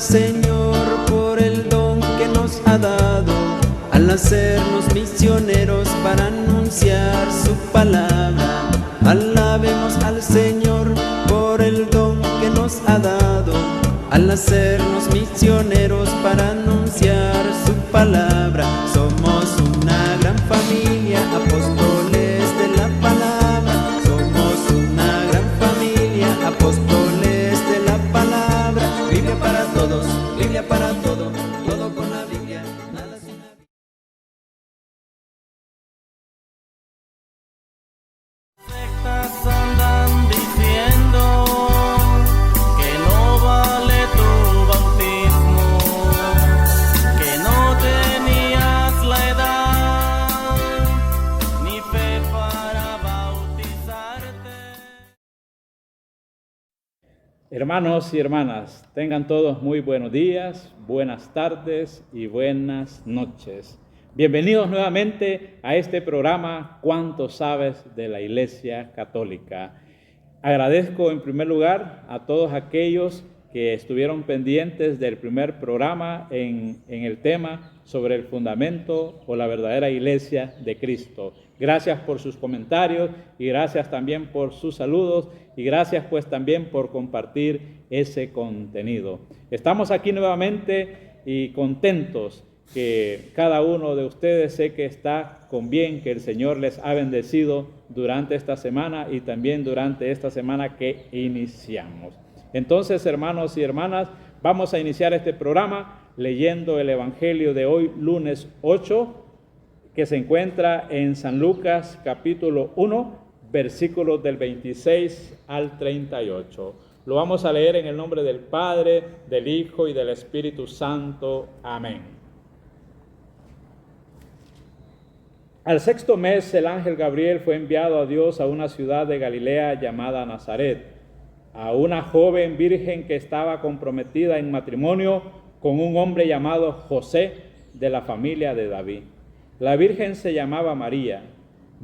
Señor por el don que nos ha dado, al hacernos misioneros para anunciar su palabra. Alabemos al Señor por el don que nos ha dado, al hacernos misioneros para anunciar su palabra. Somos una gran familia, apóstoles de la palabra. Somos una gran familia, apóstoles de la palabra. Biblia para todos, Biblia para todo, todo con la Biblia, nada sin la Biblia. Sectas andan diciendo que no vale tu bautismo, que no tenías la edad ni fe para bautizarte. Hermanos y hermanas, tengan todos muy buenos días, buenas tardes y buenas noches. Bienvenidos nuevamente a este programa ¿Cuánto sabes de la Iglesia Católica? Agradezco en primer lugar a todos aquellos que estuvieron pendientes del primer programa en el tema sobre el fundamento o la verdadera Iglesia de Cristo. Gracias por sus comentarios y gracias también por sus saludos y gracias pues también por compartir ese contenido. Estamos aquí nuevamente y contentos que cada uno de ustedes sé que está con bien, que el Señor les ha bendecido durante esta semana y también durante esta semana que iniciamos. Entonces, hermanos y hermanas, vamos a iniciar este programa leyendo el Evangelio de hoy, lunes 8, que se encuentra en San Lucas capítulo 1, versículos del 26 al 38. Lo vamos a leer en el nombre del Padre, del Hijo y del Espíritu Santo. Amén. Al sexto mes, el ángel Gabriel fue enviado a Dios a una ciudad de Galilea llamada Nazaret, a una joven virgen que estaba comprometida en matrimonio con un hombre llamado José de la familia de David. La virgen se llamaba María.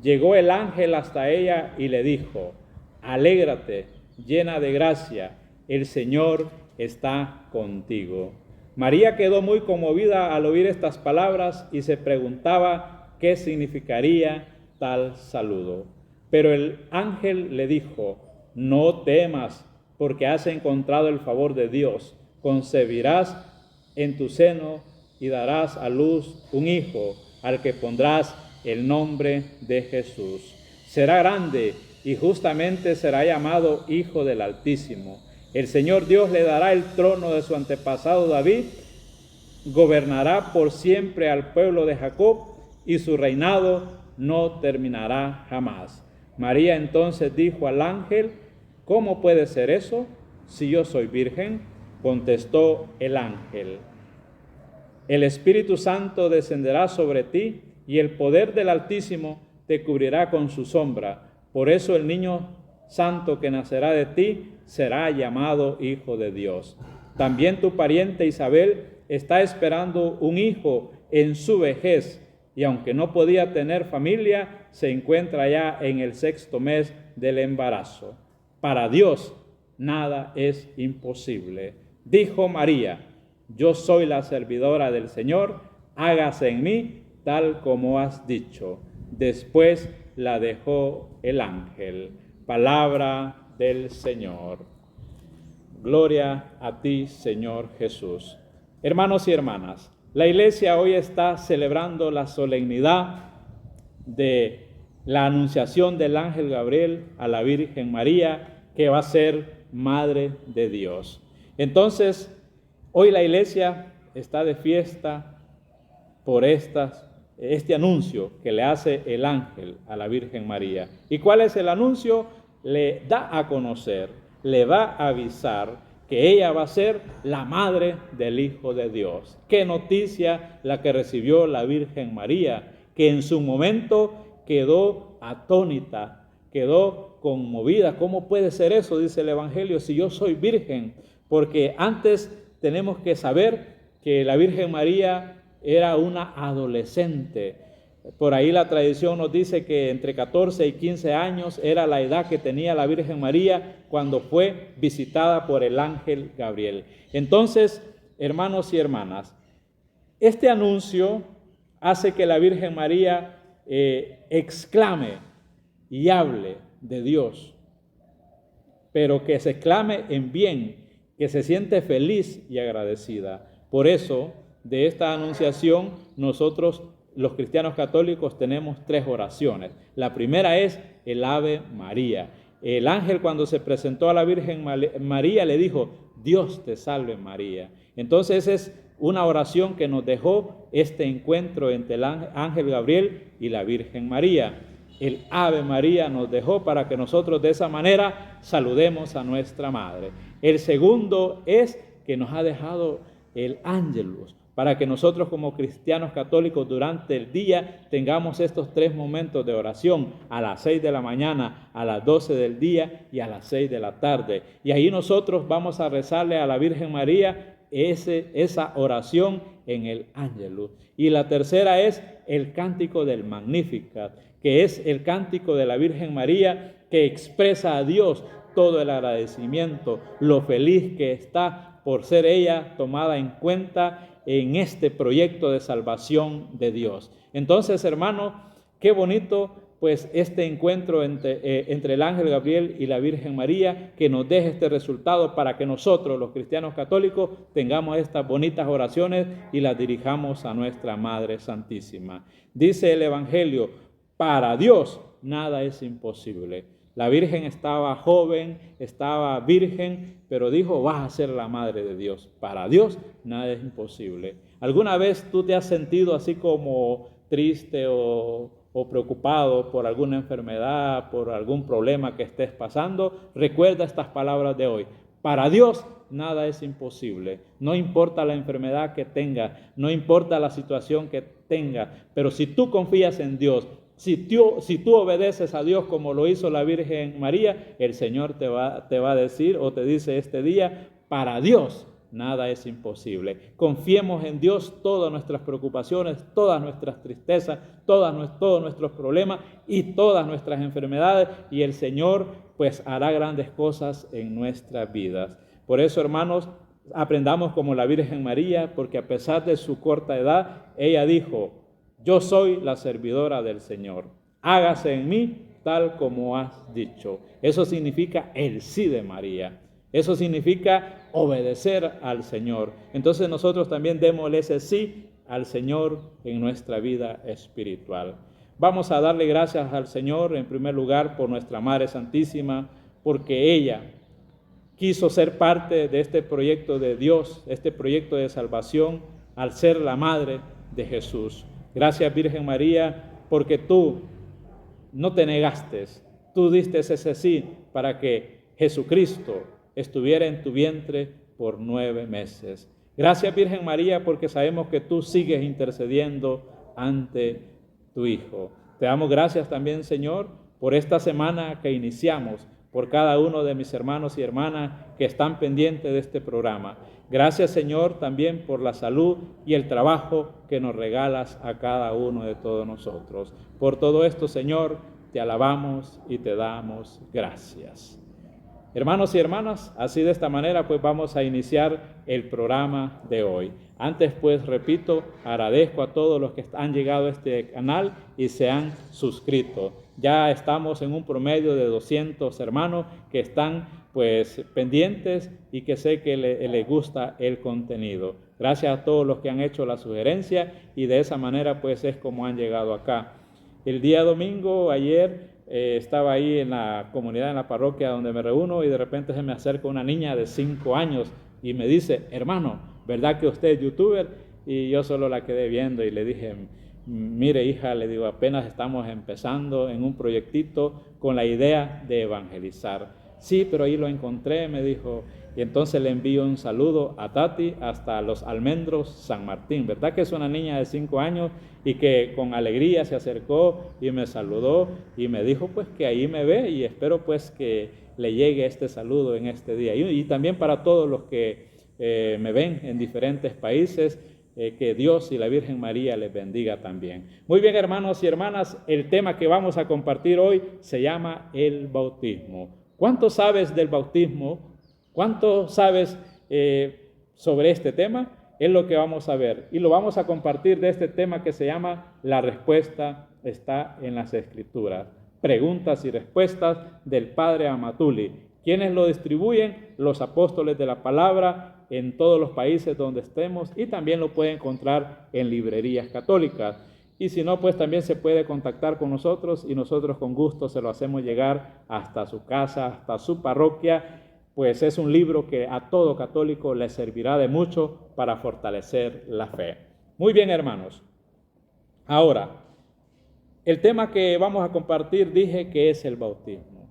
Llegó el ángel hasta ella y le dijo: «Alégrate, llena de gracia, el Señor está contigo». María quedó muy conmovida al oír estas palabras y se preguntaba qué significaría tal saludo. Pero el ángel le dijo: «No temas, porque has encontrado el favor de Dios. Concebirás en tu seno y darás a luz un hijo, al que pondrás el nombre de Jesús. Será grande y justamente será llamado Hijo del Altísimo. El Señor Dios le dará el trono de su antepasado David, gobernará por siempre al pueblo de Jacob, y su reinado no terminará jamás». María entonces dijo al ángel: «¿Cómo puede ser eso, si yo soy virgen?». Contestó el ángel: «El Espíritu Santo descenderá sobre ti, y el poder del Altísimo te cubrirá con su sombra. Por eso el niño santo que nacerá de ti será llamado Hijo de Dios. También tu pariente Isabel está esperando un hijo en su vejez, y aunque no podía tener familia, se encuentra ya en el sexto mes del embarazo. Para Dios nada es imposible». Dijo María: «Yo soy la servidora del Señor, hágase en mí tal como has dicho». Después la dejó el ángel. Palabra del Señor. Gloria a ti, Señor Jesús. Hermanos y hermanas, la iglesia hoy está celebrando la solemnidad de la anunciación del ángel Gabriel a la Virgen María, que va a ser Madre de Dios. Entonces, hoy la iglesia está de fiesta por este anuncio que le hace el ángel a la Virgen María. ¿Y cuál es el anuncio? Le da a conocer, le va a avisar que ella va a ser la madre del Hijo de Dios. Qué noticia la que recibió la Virgen María, que en su momento quedó atónita, quedó conmovida. ¿Cómo puede ser eso? Dice el Evangelio, si yo soy virgen. Porque antes tenemos que saber que la Virgen María era una adolescente. Por ahí la tradición nos dice que entre 14 y 15 años era la edad que tenía la Virgen María cuando fue visitada por el ángel Gabriel. Entonces, hermanos y hermanas, este anuncio hace que la Virgen María exclame y hable de Dios, pero que se exclame en bien, que se siente feliz y agradecida. Por eso, de esta anunciación, nosotros los cristianos católicos tenemos 3 oraciones. La primera es el Ave María. El ángel, cuando se presentó a la Virgen María, le dijo: Dios te salve María. Entonces es una oración que nos dejó este encuentro entre el ángel Gabriel y la Virgen María. El Ave María nos dejó para que nosotros de esa manera saludemos a nuestra Madre. El segundo es que nos ha dejado el Ángelus, para que nosotros como cristianos católicos durante el día tengamos estos 3 momentos de oración, a las 6 de la mañana, a las 12 del día y a las 6 de la tarde. Y ahí nosotros vamos a rezarle a la Virgen María esa oración en el Ángelus. Y la tercera es el cántico del Magnificat, que es el cántico de la Virgen María que expresa a Dios todo el agradecimiento, lo feliz que está por ser ella tomada en cuenta en este proyecto de salvación de Dios. Entonces, hermanos, qué bonito pues este encuentro entre el ángel Gabriel y la Virgen María, que nos deje este resultado para que nosotros, los cristianos católicos, tengamos estas bonitas oraciones y las dirijamos a nuestra Madre Santísima. Dice el Evangelio: para Dios nada es imposible. La Virgen estaba joven, estaba virgen, pero dijo: vas a ser la Madre de Dios. Para Dios nada es imposible. ¿Alguna vez tú te has sentido así como triste o preocupado por alguna enfermedad, por algún problema que estés pasando? Recuerda estas palabras de hoy: para Dios nada es imposible. No importa la enfermedad que tengas, no importa la situación que tengas, pero si tú confías en Dios, si tú obedeces a Dios como lo hizo la Virgen María, el Señor te va a decir o te dice este día: para Dios nada es imposible. Confiemos en Dios todas nuestras preocupaciones, todas nuestras tristezas, todos nuestros problemas y todas nuestras enfermedades, y el Señor pues hará grandes cosas en nuestras vidas. Por eso, hermanos, aprendamos como la Virgen María, porque a pesar de su corta edad, ella dijo: yo soy la servidora del Señor, hágase en mí tal como has dicho. Eso significa el sí de María. Eso significa obedecer al Señor. Entonces nosotros también démosle ese sí al Señor en nuestra vida espiritual. Vamos a darle gracias al Señor en primer lugar por nuestra Madre Santísima, porque ella quiso ser parte de este proyecto de Dios, este proyecto de salvación, al ser la Madre de Jesús. Gracias, Virgen María, porque tú no te negaste, tú diste ese sí para que Jesucristo estuviera en tu vientre por 9 meses. Gracias, Virgen María, porque sabemos que tú sigues intercediendo ante tu Hijo. Te damos gracias también, Señor, por esta semana que iniciamos, por cada uno de mis hermanos y hermanas que están pendientes de este programa. Gracias, Señor, también por la salud y el trabajo que nos regalas a cada uno de todos nosotros. Por todo esto, Señor, te alabamos y te damos gracias. Hermanos y hermanas, así de esta manera pues vamos a iniciar el programa de hoy. Antes pues repito, agradezco a todos los que han llegado a este canal y se han suscrito. Ya estamos en un promedio de 200 hermanos que están pues pendientes y que sé que les gusta el contenido. Gracias a todos los que han hecho la sugerencia y de esa manera pues es como han llegado acá. El día domingo, ayer, estaba ahí en la comunidad, en la parroquia donde me reúno, y de repente se me acerca una niña de 5 años y me dice: hermano, ¿verdad que usted es youtuber? Y yo solo la quedé viendo y le dije: mire, hija, le digo, apenas estamos empezando en un proyectito con la idea de evangelizar. Sí, pero ahí lo encontré, me dijo. Y entonces le envío un saludo a Tati hasta Los Almendros, San Martín. ¿Verdad que es una niña de 5 años y que con alegría se acercó y me saludó y me dijo pues que ahí me ve, y espero pues que le llegue este saludo en este día? Y también para todos los que me ven en diferentes países, que Dios y la Virgen María les bendiga también. Muy bien, hermanos y hermanas, el tema que vamos a compartir hoy se llama el bautismo. ¿Cuánto sabes del bautismo? ¿Cuánto sabes sobre este tema es lo que vamos a ver. Y lo vamos a compartir de este tema que se llama La respuesta está en las Escrituras. Preguntas y respuestas del Padre Amatuli. ¿Quiénes lo distribuyen? Los apóstoles de la palabra en todos los países donde estemos, y también lo puede encontrar en librerías católicas. Y si no, pues también se puede contactar con nosotros y nosotros con gusto se lo hacemos llegar hasta su casa, hasta su parroquia. Pues es un libro que a todo católico le servirá de mucho para fortalecer la fe. Muy bien, hermanos. Ahora, el tema que vamos a compartir dije que es el bautismo.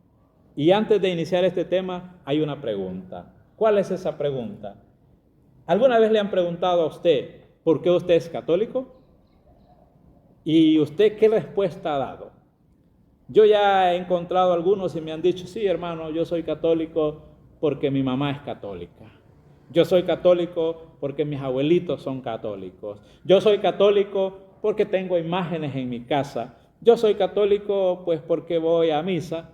Y antes de iniciar este tema hay una pregunta. ¿Cuál es esa pregunta? ¿Alguna vez le han preguntado a usted por qué usted es católico? ¿Y usted qué respuesta ha dado? Yo ya he encontrado algunos y me han dicho, sí, hermano, yo soy católico porque mi mamá es católica. Yo soy católico porque mis abuelitos son católicos. Yo soy católico porque tengo imágenes en mi casa. Yo soy católico pues porque voy a misa.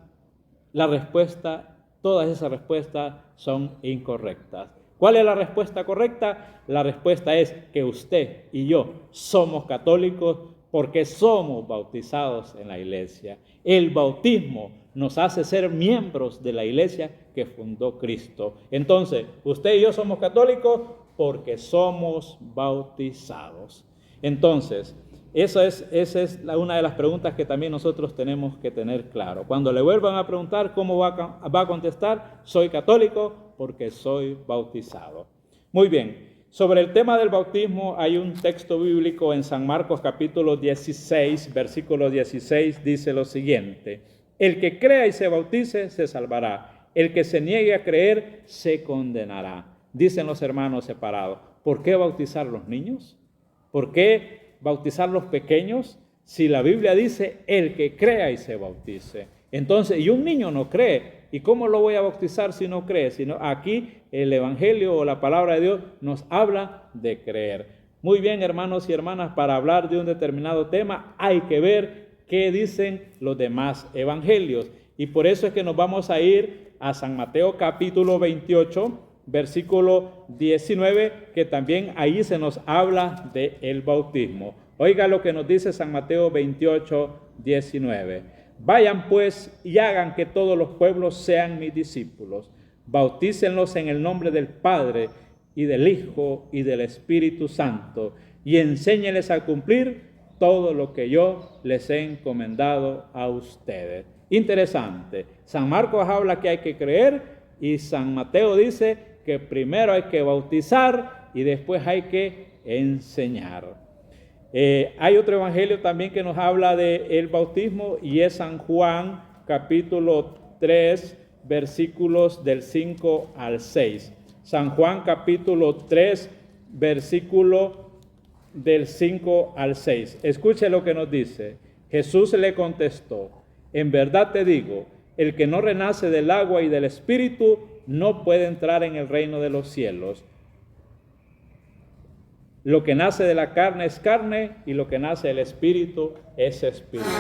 La respuesta, todas esas respuestas son incorrectas. ¿Cuál es la respuesta correcta? La respuesta es que usted y yo somos católicos porque somos bautizados en la iglesia. El bautismo nos hace ser miembros de la iglesia que fundó Cristo. Entonces, usted y yo somos católicos porque somos bautizados. Entonces, esa es una de las preguntas que también nosotros tenemos que tener claro. Cuando le vuelvan a preguntar, ¿cómo va a contestar? Soy católico porque soy bautizado. Muy bien. Sobre el tema del bautismo hay un texto bíblico en San Marcos capítulo 16, versículo 16, dice lo siguiente: el que crea y se bautice se salvará, el que se niegue a creer se condenará. Dicen los hermanos separados, ¿por qué bautizar los niños? ¿Por qué bautizar los pequeños? Si la Biblia dice el que crea y se bautice. Entonces, y un niño no cree. ¿Y cómo lo voy a bautizar si no cree? Sino aquí el Evangelio o la palabra de Dios nos habla de creer. Muy bien, hermanos y hermanas, para hablar de un determinado tema hay que ver qué dicen los demás evangelios. Y por eso es que nos vamos a ir a San Mateo capítulo 28, versículo 19, que también ahí se nos habla del bautismo. Oiga lo que nos dice San Mateo 28, 19. Vayan pues y hagan que todos los pueblos sean mis discípulos. Bautícenlos en el nombre del Padre y del Hijo y del Espíritu Santo y enséñenles a cumplir todo lo que yo les he encomendado a ustedes. Interesante. San Marcos habla que hay que creer y San Mateo dice que primero hay que bautizar y después hay que enseñar. Hay otro evangelio también que nos habla del bautismo y es San Juan capítulo 3 versículos del 5 al 6. San Juan capítulo 3 versículo del 5 al 6. Escuche lo que nos dice. Jesús le contestó: en verdad te digo, el que no renace del agua y del Espíritu no puede entrar en el reino de los cielos. Lo que nace de la carne es carne y lo que nace del Espíritu es Espíritu.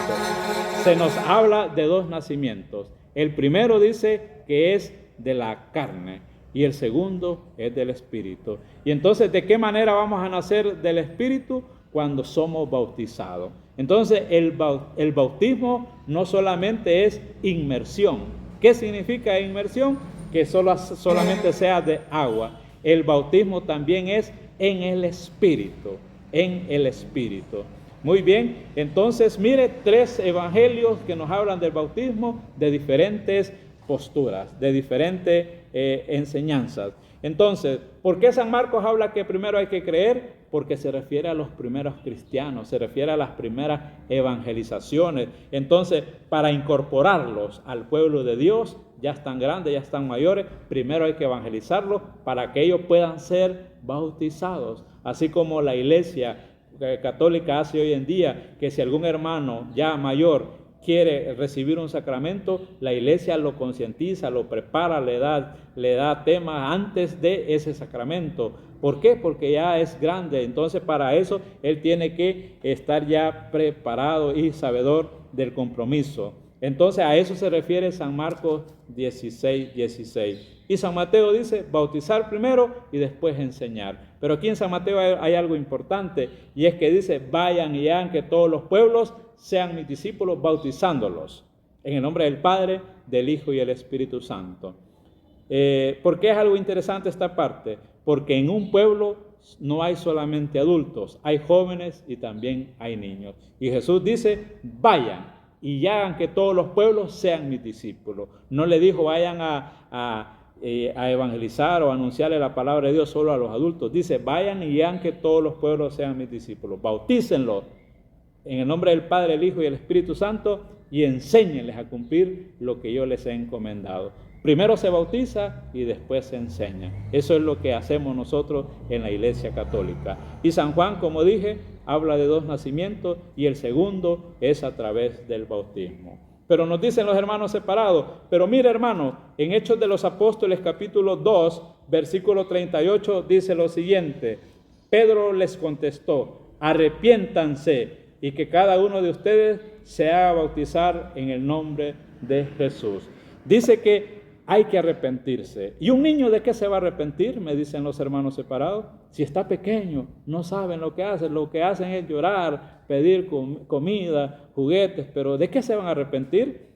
Se nos habla de dos nacimientos. El primero dice que es de la carne y el segundo es del Espíritu. Y entonces, ¿de qué manera vamos a nacer del Espíritu? Cuando somos bautizados. Entonces, el bautismo no solamente es inmersión. ¿Qué significa inmersión? Que solamente sea de agua. El bautismo también es en el Espíritu, en el Espíritu. Muy bien, entonces mire 3 evangelios que nos hablan del bautismo de diferentes posturas, de diferentes enseñanzas. Entonces, ¿por qué San Marcos habla que primero hay que creer? Porque se refiere a los primeros cristianos, se refiere a las primeras evangelizaciones. Entonces, para incorporarlos al pueblo de Dios, ya están grandes, ya están mayores, primero hay que evangelizarlos para que ellos puedan ser bautizados. Así como la iglesia católica hace hoy en día, que si algún hermano ya mayor quiere recibir un sacramento, la iglesia lo concientiza, lo prepara, le da tema antes de ese sacramento. ¿Por qué? Porque ya es grande. Entonces, para eso él tiene que estar ya preparado y sabedor del compromiso. Entonces a eso se refiere San Marcos 16:16. Y San Mateo dice bautizar primero y después enseñar. Pero aquí en San Mateo hay algo importante, y es que dice vayan y hagan que todos los pueblos sean mis discípulos, bautizándolos en el nombre del Padre, del Hijo y del Espíritu Santo. ¿Por qué es algo interesante esta parte? Porque en un pueblo no hay solamente adultos, hay jóvenes y también hay niños. Y Jesús dice, vayan y hagan que todos los pueblos sean mis discípulos. No le dijo, vayan a evangelizar o anunciarle la palabra de Dios solo a los adultos. Dice, vayan y hagan que todos los pueblos sean mis discípulos. Bautícenlos en el nombre del Padre, el Hijo y el Espíritu Santo y enséñenles a cumplir lo que yo les he encomendado. Primero se bautiza y después se enseña. Eso es lo que hacemos nosotros en la Iglesia Católica. Y San Juan, como dije, habla de 2 nacimientos y el segundo es a través del bautismo. Pero nos dicen los hermanos separados, pero mire hermano, en Hechos de los Apóstoles capítulo 2, versículo 38 dice lo siguiente: Pedro les contestó, arrepiéntanse y que cada uno de ustedes se haga bautizar en el nombre de Jesús. Dice que hay que arrepentirse. ¿Y un niño de qué se va a arrepentir? Me dicen los hermanos separados. Si está pequeño, no saben lo que hacen es llorar, pedir comida, juguetes, pero ¿de qué se van a arrepentir?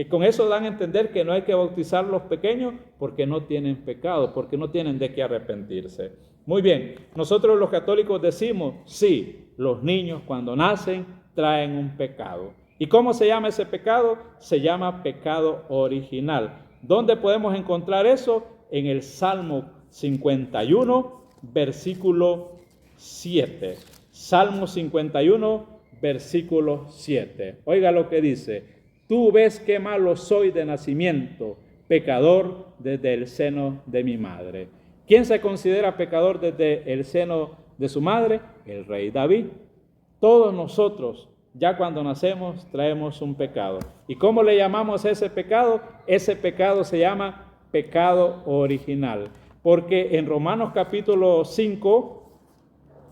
Con eso dan a entender que no hay que bautizar a los pequeños porque no tienen pecado, porque no tienen de qué arrepentirse. Muy bien, nosotros los católicos decimos, sí, los niños cuando nacen traen un pecado. ¿Y cómo se llama ese pecado? Se llama pecado original. ¿Dónde podemos encontrar eso? En el Salmo 51, versículo 7. Salmo 51, versículo 7. Oiga lo que dice: tú ves qué malo soy de nacimiento, pecador desde el seno de mi madre. ¿Quién se considera pecador desde el seno de su madre? El rey David. Todos nosotros, ya cuando nacemos, traemos un pecado. ¿Y cómo le llamamos a ese pecado? Ese pecado se llama pecado original. Porque en Romanos capítulo 5,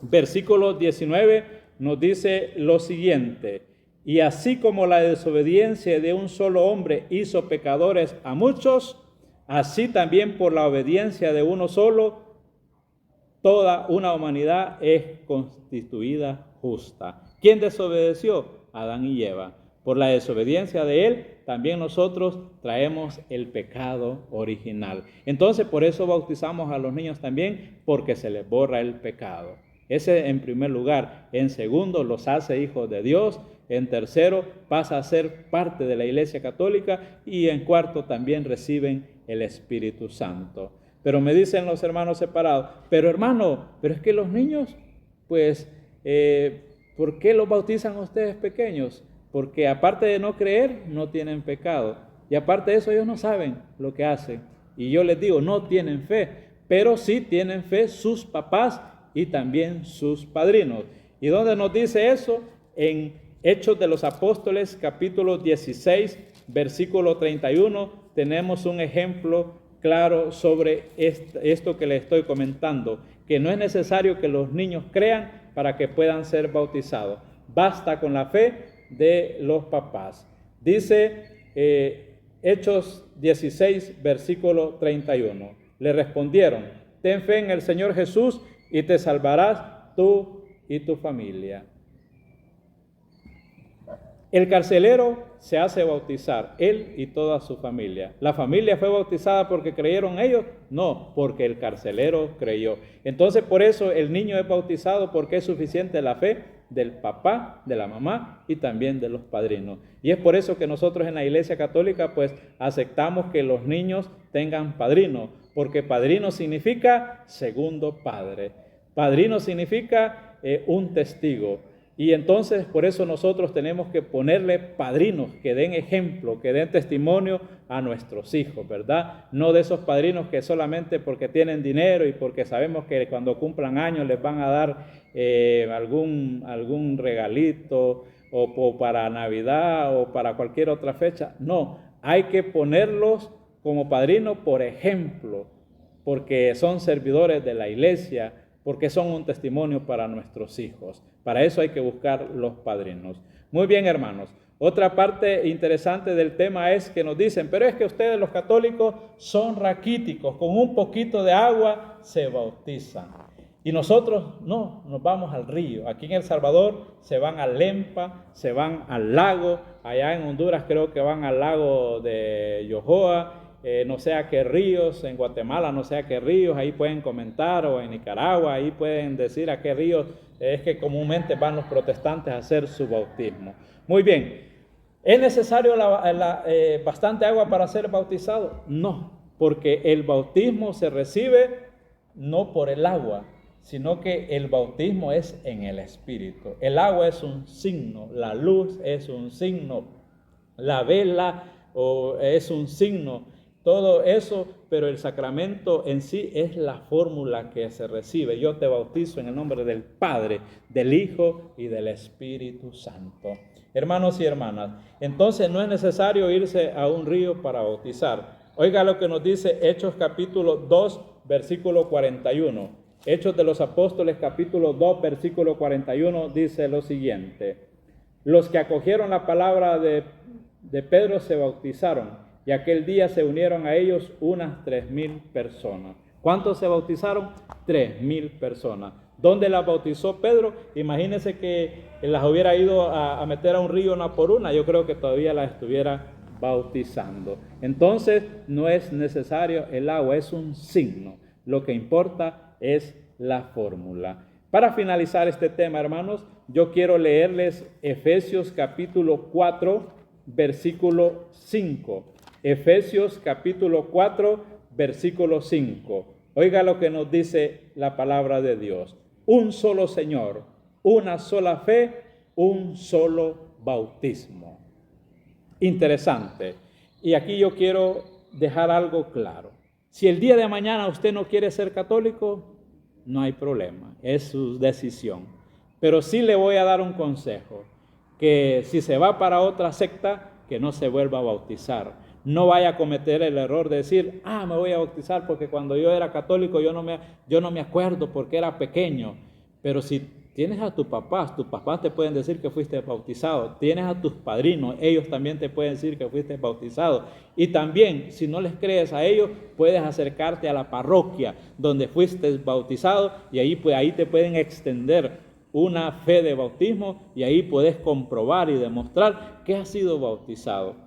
versículo 19, nos dice lo siguiente: y así como la desobediencia de un solo hombre hizo pecadores a muchos, así también por la obediencia de uno solo, toda una humanidad es constituida justa. ¿Quién desobedeció? Adán y Eva. Por la desobediencia de él, también nosotros traemos el pecado original. Entonces, por eso bautizamos a los niños también, porque se les borra el pecado. Ese en primer lugar. En segundo, los hace hijos de Dios. En tercero, pasa a ser parte de la Iglesia Católica. Y en cuarto, también reciben el Espíritu Santo. Pero me dicen los hermanos separados, pero hermano, pero es que los niños, pues, ¿por qué los bautizan ustedes pequeños? Porque aparte de no creer, no tienen pecado. Y aparte de eso, ellos no saben lo que hacen. Y yo les digo, no tienen fe, pero sí tienen fe sus papás y también sus padrinos. ¿Y dónde nos dice eso? En Hechos de los Apóstoles, capítulo 16, versículo 31, tenemos un ejemplo claro sobre esto que les estoy comentando, que no es necesario que los niños crean para que puedan ser bautizados. Basta con la fe de los papás. Dice Hechos 16, versículo 31. Le respondieron: ten fe en el Señor Jesús y te salvarás tú y tu familia. El carcelero se hace bautizar, él y toda su familia. ¿La familia fue bautizada porque creyeron ellos? No, porque el carcelero creyó. Entonces, por eso el niño es bautizado, porque es suficiente la fe del papá, de la mamá y también de los padrinos. Y es por eso que nosotros en la Iglesia Católica pues aceptamos que los niños tengan padrino, porque padrino significa segundo padre. Padrino significa un testigo. Y entonces por eso nosotros tenemos que ponerle padrinos que den ejemplo, que den testimonio a nuestros hijos, ¿verdad? No de esos padrinos que solamente porque tienen dinero y porque sabemos que cuando cumplan años les van a dar algún regalito o para Navidad o para cualquier otra fecha. No, hay que ponerlos como padrinos por ejemplo, porque son servidores de la iglesia, porque son un testimonio para nuestros hijos. Para eso hay que buscar los padrinos. Muy bien, hermanos. Otra parte interesante del tema es que nos dicen, pero es que ustedes los católicos son raquíticos, con un poquito de agua se bautizan. Y nosotros no, nos vamos al río. Aquí en El Salvador se van al Lempa, se van al lago, allá en Honduras creo que van al lago de Yohoa, no sé a qué ríos, en Guatemala no sé a qué ríos, ahí pueden comentar, o en Nicaragua, ahí pueden decir a qué ríos es que comúnmente van los protestantes a hacer su bautismo. Muy bien, ¿es necesario bastante agua para ser bautizado? No, porque el bautismo se recibe no por el agua, sino que el bautismo es en el Espíritu. El agua es un signo, la luz es un signo, la vela es un signo, todo eso, pero el sacramento en sí es la fórmula que se recibe. Yo te bautizo en el nombre del Padre, del Hijo y del Espíritu Santo. Hermanos y hermanas, entonces no es necesario irse a un río para bautizar. Oiga lo que nos dice Hechos capítulo 2, versículo 41. Hechos de los Apóstoles capítulo 2, versículo 41 dice lo siguiente. Los que acogieron la palabra de Pedro se bautizaron. Y aquel día se unieron a ellos unas 3,000 personas. ¿Cuántos se bautizaron? 3,000 personas. ¿Dónde las bautizó Pedro? Imagínense que las hubiera ido a meter a un río una por una. Yo creo que todavía las estuviera bautizando. Entonces no es necesario el agua, es un signo. Lo que importa es la fórmula. Para finalizar este tema, hermanos, yo quiero leerles Efesios capítulo 4, versículo 5. Efesios capítulo 4, versículo 5. Oiga lo que nos dice la palabra de Dios. Un solo Señor, una sola fe, un solo bautismo. Interesante. Y aquí yo quiero dejar algo claro. Si el día de mañana usted no quiere ser católico, no hay problema, es su decisión. Pero sí le voy a dar un consejo, que si se va para otra secta, que no se vuelva a bautizar. No vaya a cometer el error de decir, me voy a bautizar porque cuando yo era católico yo no me acuerdo porque era pequeño. Pero si tienes a tus papás te pueden decir que fuiste bautizado. Tienes a tus padrinos, ellos también te pueden decir que fuiste bautizado. Y también, si no les crees a ellos, puedes acercarte a la parroquia donde fuiste bautizado y ahí te pueden extender una fe de bautismo y ahí puedes comprobar y demostrar que has sido bautizado.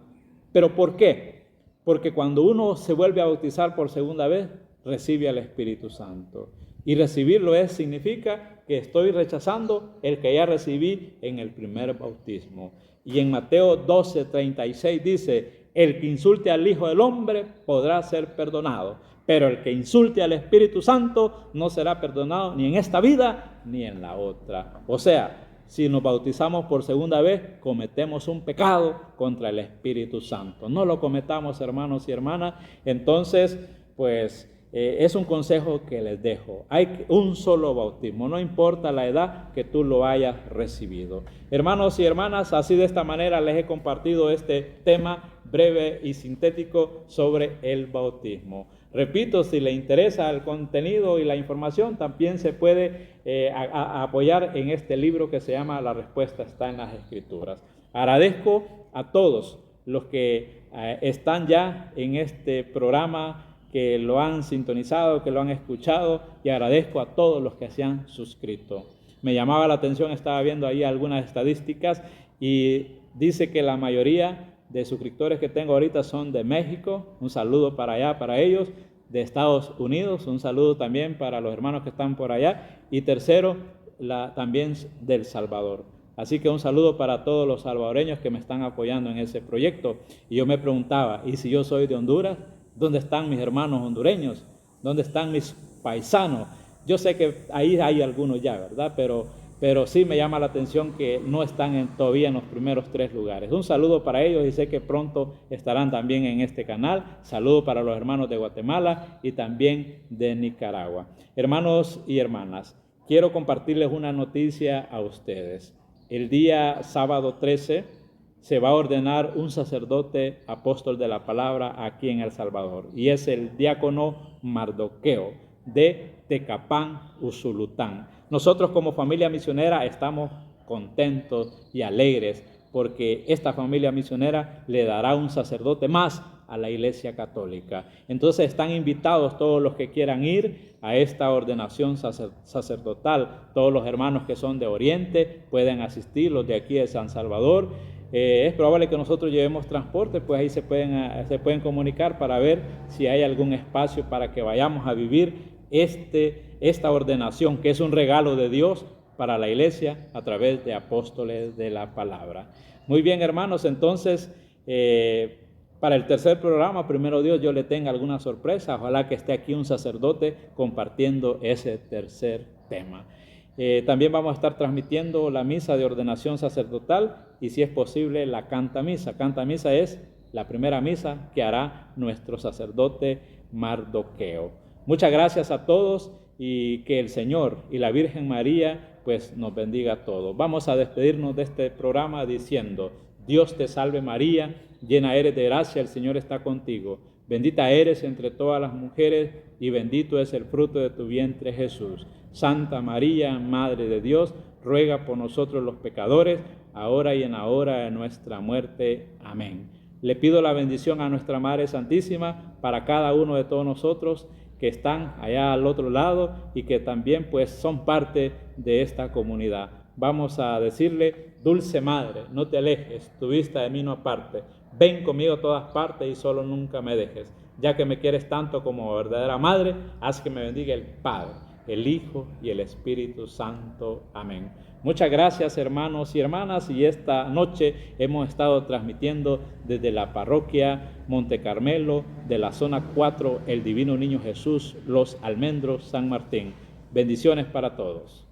¿Pero por qué? Porque cuando uno se vuelve a bautizar por segunda vez, recibe al Espíritu Santo. Y recibirlo significa que estoy rechazando el que ya recibí en el primer bautismo. Y en Mateo 12:36 dice, el que insulte al Hijo del Hombre podrá ser perdonado, pero el que insulte al Espíritu Santo no será perdonado ni en esta vida ni en la otra. O sea, si nos bautizamos por segunda vez, cometemos un pecado contra el Espíritu Santo. No lo cometamos, hermanos y hermanas. Entonces, pues, es un consejo que les dejo. Hay un solo bautismo, no importa la edad que tú lo hayas recibido. Hermanos y hermanas, así de esta manera les he compartido este tema breve y sintético sobre el bautismo. Repito, si le interesa el contenido y la información, también se puede apoyar en este libro que se llama La Respuesta está en las Escrituras. Agradezco a todos los que están ya en este programa, que lo han sintonizado, que lo han escuchado, y agradezco a todos los que se han suscrito. Me llamaba la atención, estaba viendo ahí algunas estadísticas y dice que la mayoría de suscriptores que tengo ahorita son de México. Un saludo para allá, para ellos. De Estados Unidos, un saludo también para los hermanos que están por allá. Y tercero, también del Salvador. Así que un saludo para todos los salvadoreños que me están apoyando en ese proyecto. Y yo me preguntaba, ¿y si yo soy de Honduras? ¿Dónde están mis hermanos hondureños? ¿Dónde están mis paisanos? Yo sé que ahí hay algunos ya, ¿verdad? Pero sí me llama la atención que no están todavía en los primeros 3 lugares. Un saludo para ellos y sé que pronto estarán también en este canal. Saludo para los hermanos de Guatemala y también de Nicaragua. Hermanos y hermanas, quiero compartirles una noticia a ustedes. El día sábado 13 se va a ordenar un sacerdote apóstol de la palabra aquí en El Salvador. Y es el diácono Mardoqueo de Tecapán, Usulután. Nosotros como familia misionera estamos contentos y alegres porque esta familia misionera le dará un sacerdote más a la Iglesia Católica. Entonces están invitados todos los que quieran ir a esta ordenación sacerdotal. Todos los hermanos que son de Oriente pueden asistir, los de aquí de San Salvador. Es probable que nosotros llevemos transporte, pues ahí se pueden comunicar para ver si hay algún espacio para que vayamos a vivir esta ordenación, que es un regalo de Dios para la Iglesia a través de apóstoles de la palabra. Muy bien, hermanos, entonces para el tercer programa, primero Dios, yo le tenga alguna sorpresa. Ojalá que esté aquí un sacerdote compartiendo ese tercer tema. También vamos a estar transmitiendo la misa de ordenación sacerdotal y, si es posible, la Canta Misa. Canta Misa es la primera misa que hará nuestro sacerdote Mardoqueo. Muchas gracias a todos y que el Señor y la Virgen María pues nos bendiga a todos. Vamos a despedirnos de este programa diciendo: Dios te salve María, llena eres de gracia, el Señor está contigo. Bendita eres entre todas las mujeres y bendito es el fruto de tu vientre Jesús. Santa María, Madre de Dios, ruega por nosotros los pecadores, ahora y en la hora de nuestra muerte. Amén. Le pido la bendición a nuestra Madre Santísima para cada uno de todos nosotros que están allá al otro lado y que también pues son parte de esta comunidad. Vamos a decirle: Dulce Madre, no te alejes, tu vista de mí no aparte. Ven conmigo a todas partes y solo nunca me dejes. Ya que me quieres tanto como verdadera Madre, haz que me bendiga el Padre, el Hijo y el Espíritu Santo. Amén. Muchas gracias, hermanos y hermanas, y esta noche hemos estado transmitiendo desde la parroquia Monte Carmelo, de la zona 4, el Divino Niño Jesús, Los Almendros, San Martín. Bendiciones para todos.